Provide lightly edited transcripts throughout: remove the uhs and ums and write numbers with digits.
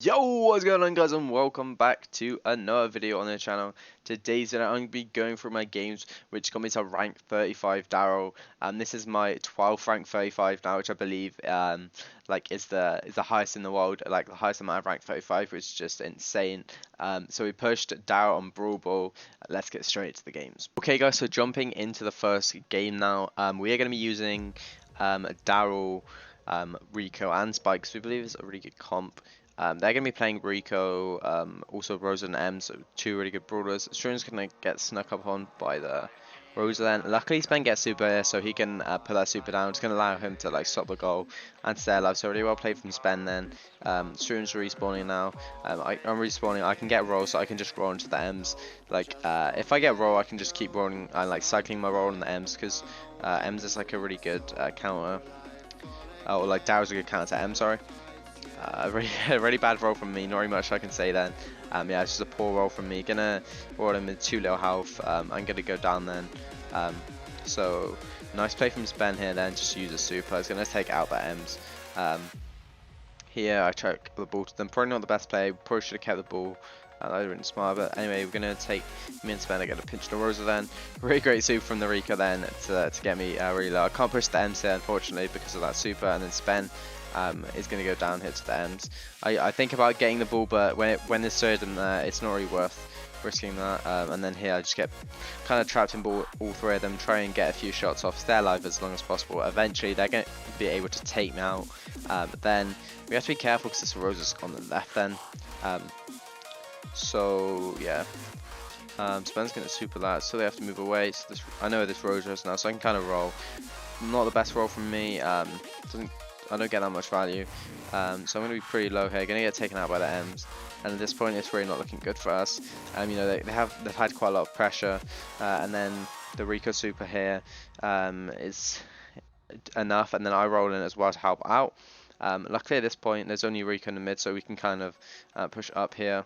Yo, what's going on guys, and welcome back to another video on the channel. Today's video I'm going to be going through my games which got me to rank 35 Darryl. This is my 12th rank 35 now, which I believe is the highest in the world, like the highest amount of rank 35, which is just insane. So we pushed Darryl on Brawl Ball. Let's get straight to the games. Okay guys, so jumping into the first game now, we are going to be using Darryl, Rico and Spikes. We believe it's a really good comp. They're going to be playing Rico, also Rosa and M, so two really good brawlers. Struen's going to get snuck up on by the Rosa then. Luckily, Spen gets super here, so he can put that super down. It's going to allow him to like stop the goal and stay alive. So really well played from Spen then. Struen's respawning now. I'm respawning. I can get roll, so I can just roll into the M's. Like, if I get roll, I can just keep rolling, like cycling my roll on the M's, because M's is like a really good counter. Or like Darryl's a good counter to M, sorry. A really bad roll from me, not very much I can say then. Yeah, it's just a poor roll from me. Gonna roll him with too little health. I'm gonna go down then. So nice play from Spen here then, just use a super. It's gonna take out the M's. Here I chuck the ball to them. Probably not the best play, probably should have kept the ball. That would have been smart, but anyway, we're gonna take me and Spen. I get a pinch to Rosa then. Really great super from the Rico then to get me really low. I can't push the M's here unfortunately because of that super, and then Spen is going to go down here to the ends. I think about getting the ball, but when there's third in there, it's not really worth risking that. And then here I just get kind of trapped in all three of them, try and get a few shots off, stay alive as long as possible. Eventually they're going to be able to take me out. But then we have to be careful because this Rosa's on the left then. So yeah. Spen's going to super that, so they have to move away. So I know where this Rosa is now, so I can kind of roll. Not the best roll from me. I don't get that much value, so I'm going to be pretty low here. Going to get taken out by the M's, and at this point it's really not looking good for us. You know, they've had quite a lot of pressure, and then the Rico super here is enough, and then I roll in as well to help out. Luckily at this point there's only Rico in the mid, so we can kind of push up here.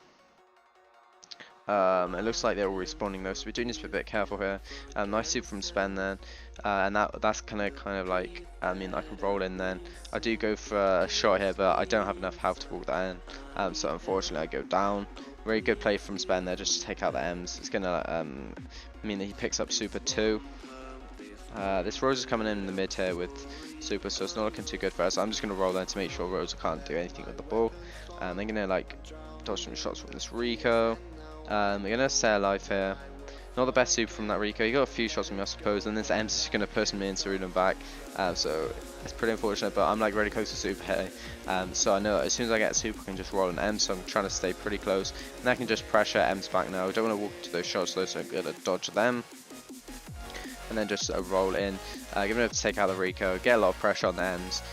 It looks like they're all respawning though, so we do need to be a bit careful here. Nice super from Spen then, and that's kind of like, I mean, I can roll in then. I do go for a shot here, but I don't have enough health to walk that in, so unfortunately I go down. Very good play from Spen there, just to take out the M's. It's gonna mean that he picks up super 2. This Rose is coming in the mid here with super, so it's not looking too good for us. I'm just gonna roll then to make sure Rose can't do anything with the ball. They're gonna like dodge some shots from this Rico. We're gonna stay alive here. Not the best super from that Rico. He got a few shots from me, I suppose, and this M's just gonna push me into him back. So it's pretty unfortunate, but I'm like really close to super here. So I know as soon as I get a super, I can just roll an M. So I'm trying to stay pretty close, and I can just pressure M's back now. I don't want to walk to those shots though, so I'm gonna dodge them. And then just roll in, giving it to take out the Rico, get a lot of pressure on the M's.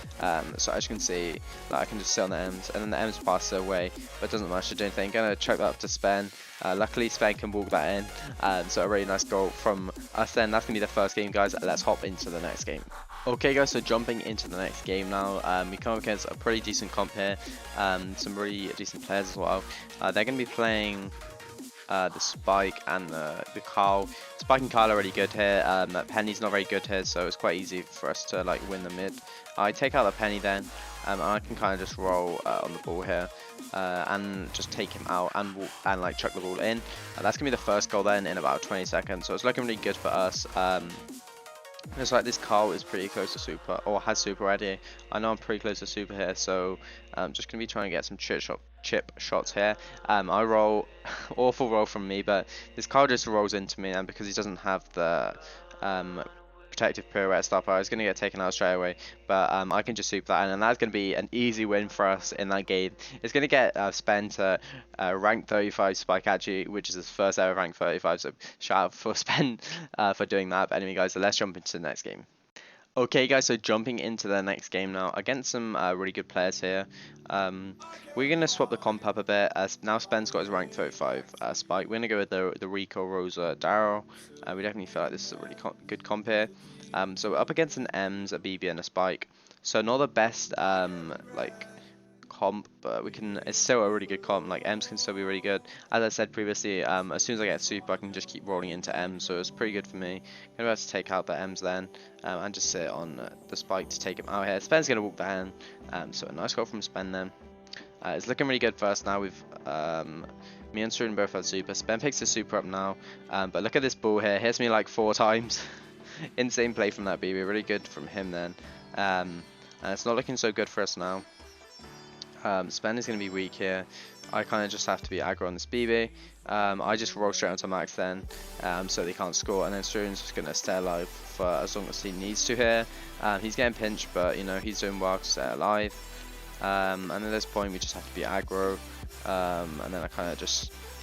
So as you can see, like, I can just sit on the M's, and then the M's pass away, but it doesn't matter to do anything. Gonna chuck that up to Spen. Luckily Spen can walk that in, so a really nice goal from us then. That's gonna be the first game, guys. Let's hop into the next game. Okay guys, so jumping into the next game now, we come up against a pretty decent comp here, some really decent players as well. They're gonna be playing the Spike and the Carl. Spike and Carl are really good here. Penny's not very good here, so it's quite easy for us to like win the mid. I take out the Penny then, and I can kind of just roll on the ball here and just take him out and like chuck the ball in. That's gonna be the first goal then in about 20 seconds. So it's looking really good for us. Looks like this Carl is pretty close to super, or has super already. I know I'm pretty close to super here, so I'm just going to be trying to get some chip shots here. I roll, awful roll from me, but this Carl just rolls into me, and because he doesn't have the protective pirouette stuff, I was going to get taken out straight away, but I can just super that in, and that's going to be an easy win for us in that game. It's going to get Spen to rank 35 Spike actually, which is his first ever rank 35, so shout out for Spen for doing that. But anyway guys, so let's jump into the next game. Okay guys, so jumping into the next game now, against some really good players here. We're going to swap the comp up a bit, as now Spen's got his rank 35 Spike. We're going to go with the Rico, Rosa, Darryl. We definitely feel like this is a really good comp here. So we're up against an M's, a BB, and a Spike. So not the best like comp, but it's still a really good comp. Like M's can still be really good. As I said previously, as soon as I get super, I can just keep rolling into M's, so it's pretty good for me. I'm about to take out the M's then, and just sit on the Spike to take him out here. Spen's gonna walk down, so a nice goal from Spen then. It's looking really good for us now. With me and Surun both have super. Spen picks the super up now, but look at this ball here. Hits me like 4 times. Insane play from that BB. Really good from him then. And it's not looking so good for us now. Spen is going to be weak here. I kind of just have to be aggro on this BB. I just roll straight onto Max then, so they can't score, and then Surun's just going to stay alive for as long as he needs to here. He's getting pinched, but you know, he's doing well to stay alive. And at this point we just have to be aggro, and then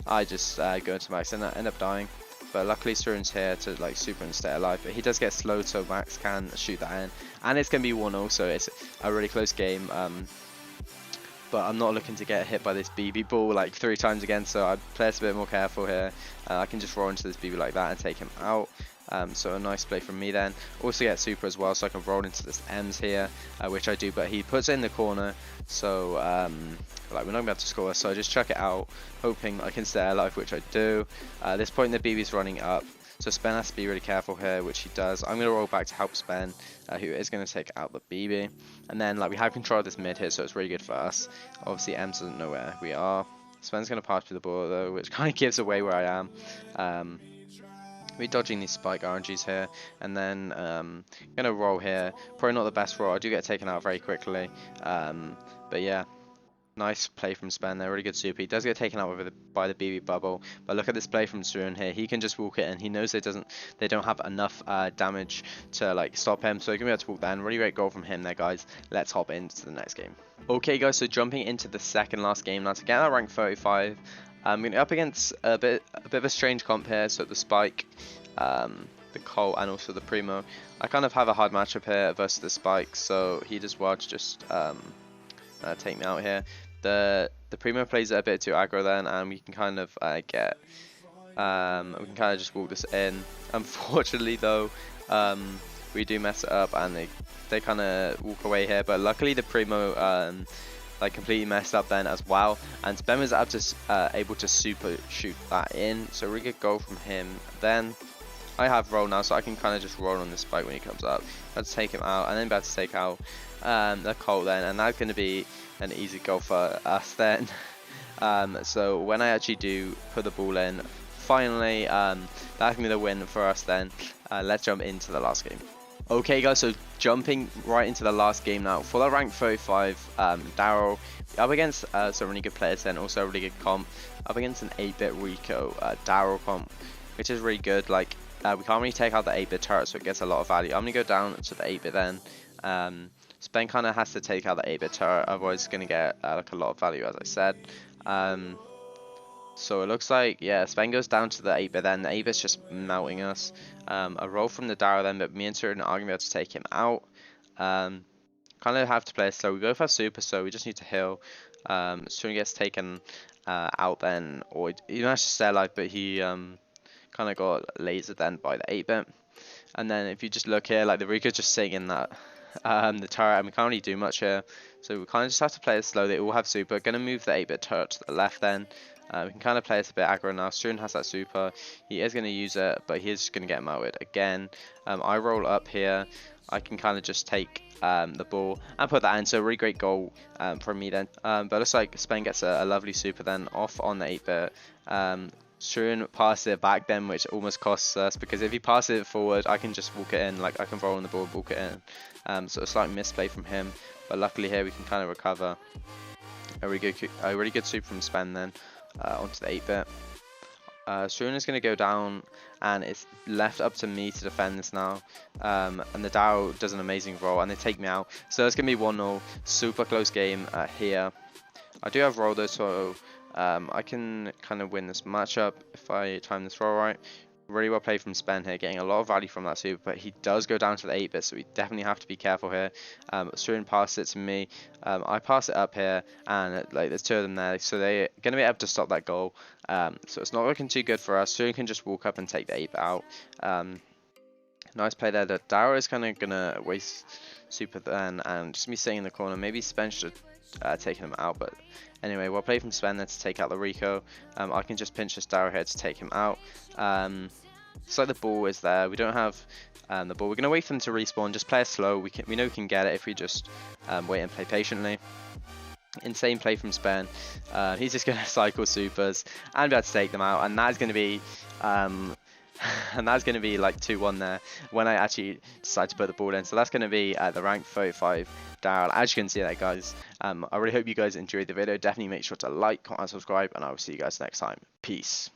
I just go into Max and I end up dying. But luckily Surun's here to like super and stay alive, but he does get slowed, so Max can shoot that in, and it's going to be 1-0, so it's a really close game. But I'm not looking to get hit by this BB ball like 3 times again, so I play us a bit more careful here. I can just roll into this BB like that and take him out. So a nice play from me then. Also get super as well, so I can roll into this M's here, which I do, but he puts it in the corner, so like we're not going to be able to score, so I just chuck it out, hoping I can stay alive, which I do. At this point the BB's running up, so Spen has to be really careful here, which he does. I'm going to roll back to help Spen, who is going to take out the BB. And then like we have control of this mid here, so it's really good for us. Obviously Ems doesn't know where we are. Spen's going to pass through the ball though, which kind of gives away where I am. We're dodging these spike RNGs here, and then going to roll here. Probably not the best roll. I do get taken out very quickly. But yeah. Nice play from Spen there, really good super. He does get taken out by the BB bubble, but look at this play from Surun here. He can just walk it in. He knows they don't have enough damage to like stop him, so he can be able to walk that in. Really great goal from him there, guys. Let's hop into the next game. Okay, guys, so jumping into the second last game now to get that rank 35. I'm going to be up against a bit of a strange comp here. So the Spike, the Colt, and also the Primo. I kind of have a hard matchup here versus the Spike, so he does well to just take me out here. The Primo plays it a bit too aggro then, and we can kind of we can kind of just walk this in. Unfortunately though, we do mess it up, and they kind of walk away here, but luckily the Primo like completely messed up then as well, and Spen was able to super shoot that in, so really good goal from him. Then I have roll now, so I can kind of just roll on the Spike when he comes up. Let's take him out, and then about to take out the Colt then, and that's going to be an easy goal for us then. So when I actually do put the ball in, finally, that's going to be the win for us then. Let's jump into the last game. Okay guys, so jumping right into the last game now. For the rank 35, Darryl, up against some really good players then, also a really good comp. Up against an 8-bit Rico Darryl comp, which is really good. Like, we can't really take out the 8-bit turret, so it gets a lot of value. I'm going to go down to the 8-bit then. Spen kind of has to take out the 8-bit turret, otherwise it's going to get like a lot of value, as I said. So it looks like, yeah, Spen goes down to the 8-bit then. The 8-bit's just melting us. A roll from the Darryl then, but me and Surun are going to be able to take him out. Kind of have to play it slow. We both have super, so we just need to heal. Surun gets taken out then, or he managed to stay alive, but he kind of got lasered then by the 8-bit. And then if you just look here, like the Rico's just sitting in that the turret, and we can't really do much here, so we kind of just have to play it slow. They all have super. Gonna move the 8-bit turret to the left then. We can kind of play it a bit aggro now. Surun has that super. He is going to use it, but he is just going to get melted again. I roll up here. I can kind of just take the ball and put that in. So a really great goal from me then. But it's like Spen gets a lovely super then off on the 8-bit. Surun passes it back then, which almost costs us, because if he passes it forward, I can just walk it in. Like I can roll on the ball and walk it in. So it's like misplay from him, but luckily here we can kind of recover. A really good super from Spen then onto the 8-bit. Surun is going to go down, and it's left up to me to defend this now. And the Darryl does an amazing roll, and they take me out. So it's going to be 1-0. Super close game here. I do have roll though, so I can kind of win this matchup if I time this roll right. Really well played from Spen here, getting a lot of value from that super, but he does go down to the 8-bit, so we definitely have to be careful here. Surun passes it to me. I pass it up here, and like there's 2 of them there, so they're going to be able to stop that goal. So it's not looking too good for us. Surun can just walk up and take the 8-bit out. Nice play there. The Darryl is kind of going to waste super then, and just me sitting in the corner. Maybe Spen should have taken him out, but anyway, well played from Spen there to take out the Rico. I can just pinch this Darryl here to take him out. It's like the ball is there. We don't have the ball. We're going to wait for them to respawn. Just play it slow. We know we can get it if we just wait and play patiently. insane play from Spen. He's just going to cycle supers and be able to take them out, and that's going to be and that's going to be like 2-1 there when I actually decide to put the ball in. So that's going to be the rank 35 Darryl. As you can see there, guys, I really hope you guys enjoyed the video. Definitely make sure to like, comment, and subscribe, and I will see you guys next time. Peace.